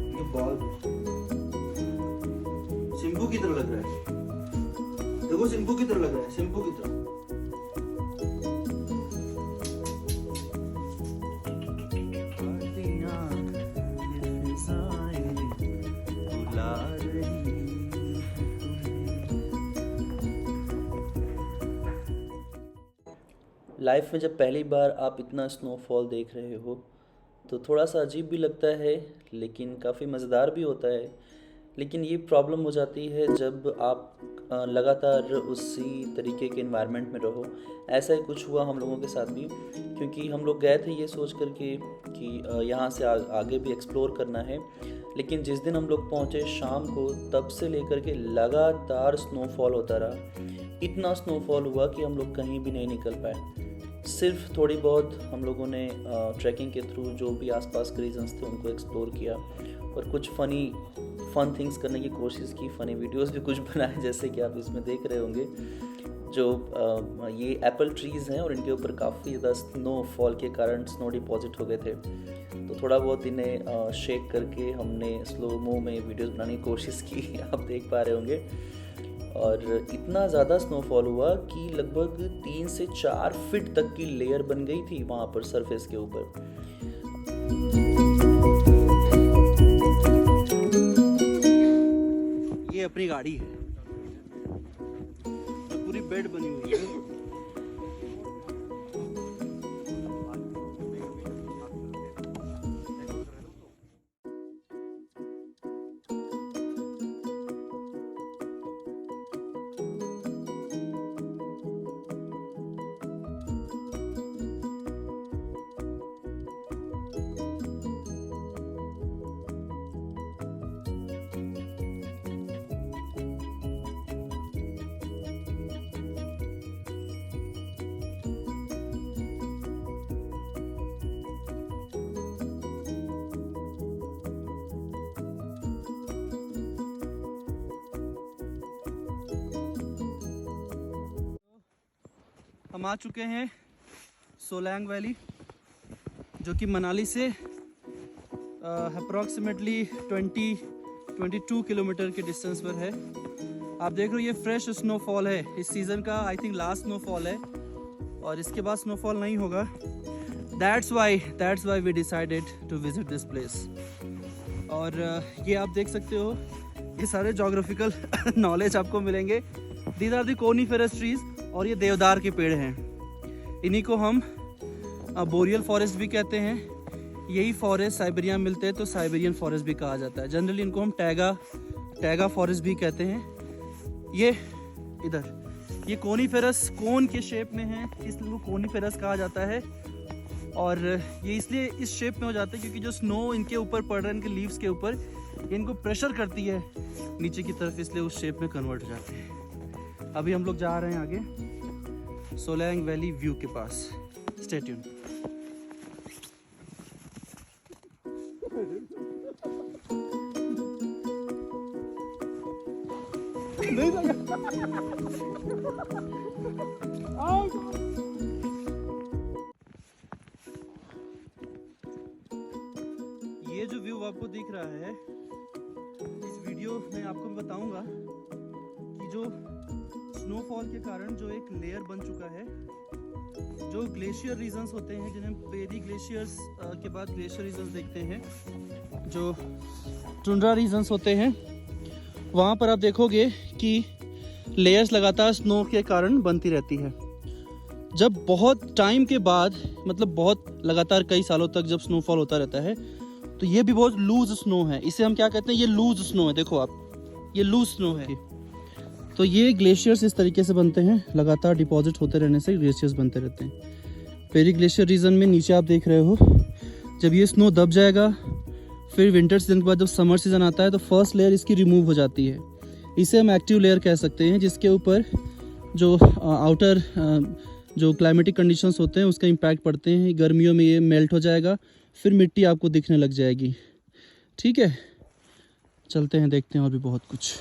ये बॉल सिंपू की तरह लग रहा है, देखो सिंपू की तरह लग रहा है, सिंपू की तरह। लाइफ में जब पहली बार आप इतना स्नोफॉल देख रहे हो तो थोड़ा सा अजीब भी लगता है, लेकिन काफ़ी मज़ेदार भी होता है। लेकिन ये प्रॉब्लम हो जाती है जब आप लगातार उसी तरीके के एनवायरनमेंट में रहो। ऐसा ही कुछ हुआ हम लोगों के साथ भी, क्योंकि हम लोग गए थे ये सोच कर के कि यहाँ से आगे भी एक्सप्लोर करना है। लेकिन जिस दिन हम लोग पहुँचे शाम को, तब से लेकर के लगातार स्नोफॉल होता रहा। इतना स्नोफॉल हुआ कि हम लोग कहीं भी नहीं निकल पाए। सिर्फ थोड़ी बहुत हम लोगों ने ट्रैकिंग के थ्रू जो भी आसपास के रीजन्स थे उनको एक्सप्लोर किया, और कुछ फन थिंग्स करने की कोशिश की, फ़नी वीडियोस भी कुछ बनाए, जैसे कि आप इसमें देख रहे होंगे। जो ये एप्पल ट्रीज़ हैं और इनके ऊपर काफ़ी ज़्यादा स्नोफॉल के कारण स्नो डिपॉजिट हो गए थे, तो थोड़ा बहुत इन्हें शेक करके हमने स्लो-मो में वीडियोस बनाने की कोशिश की, आप देख पा रहे होंगे। और इतना ज़्यादा स्नोफॉल हुआ कि लगभग 3 से 4 फीट तक की लेयर बन गई थी वहाँ पर सरफेस के ऊपर। ये अपनी गाड़ी है, पूरी बेड बनी हुई है। हम आ चुके हैं सोलैंग वैली, जो कि मनाली से अप्रॉक्सीमेटली 22 किलोमीटर के डिस्टेंस पर है। आप देख रहे हो ये फ्रेश स्नोफॉल है, इस सीज़न का आई थिंक लास्ट स्नोफॉल है, और इसके बाद स्नोफॉल नहीं होगा। That's why we decided to visit this place. और ये आप देख सकते हो, ये सारे जोग्राफिकल नॉलेज आपको मिलेंगे। These are the coniferous trees, और ये देवदार के पेड़ हैं। इन्हीं को हम बोरियल फॉरेस्ट भी कहते हैं। यही फॉरेस्ट साइबेरिया में मिलते हैं तो साइबेरियन फॉरेस्ट भी कहा जाता है। जनरली इनको हम टैगा फॉरेस्ट भी कहते हैं। ये इधर ये कोनीफेरस कोन के शेप में है, इसलिए वो कोनीफेरस कहा जाता है। और ये इसलिए इस शेप में हो जाता है क्योंकि जो स्नो इनके ऊपर पड़ रहा है, इनके लीव्स के ऊपर, इनको प्रेशर करती है नीचे की तरफ, इसलिए उस शेप में कन्वर्ट हो जाते हैं। अभी हम लोग जा रहे हैं आगे सोलैंग वैली व्यू के पास। Stay tune. ये जो व्यू आपको दिख रहा है, इस वीडियो में आपको मैं बताऊंगा कि जो स्नोफॉल के कारण जो एक लेयर बन चुका है, जो ग्लेशियर रीजन्स होते हैं, जिन्हें पेरी ग्लेशियर्स के बाद ग्लेशियर रीजन्स देखते हैं, जो टुंड्रा रीजन्स होते हैं, वहाँ पर आप देखोगे कि लेयर्स लगातार स्नो के कारण बनती रहती है। जब बहुत टाइम के बाद, मतलब बहुत लगातार कई सालों तक जब स्नोफॉल होता रहता है, तो ये भी बहुत लूज स्नो है। इसे हम क्या कहते हैं, ये लूज स्नो है। देखो आप, ये लूज स्नो है। तो ये ग्लेशियर्स इस तरीके से बनते हैं, लगातार डिपॉजिट होते रहने से ग्लेशियर्स बनते रहते हैं। पेरी ग्लेशियर रीजन में नीचे आप देख रहे हो, जब ये स्नो दब जाएगा, फिर विंटर सीजन के बाद जब समर सीजन आता है, तो फर्स्ट लेयर इसकी रिमूव हो जाती है। इसे हम एक्टिव लेयर कह सकते हैं, जिसके ऊपर जो आउटर जो क्लाइमेटिक कंडीशंस होते हैं उसका इम्पैक्ट पड़ते हैं। गर्मियों में ये मेल्ट हो जाएगा, फिर मिट्टी आपको दिखने लग जाएगी। ठीक है, चलते हैं, देखते हैं और भी बहुत कुछ।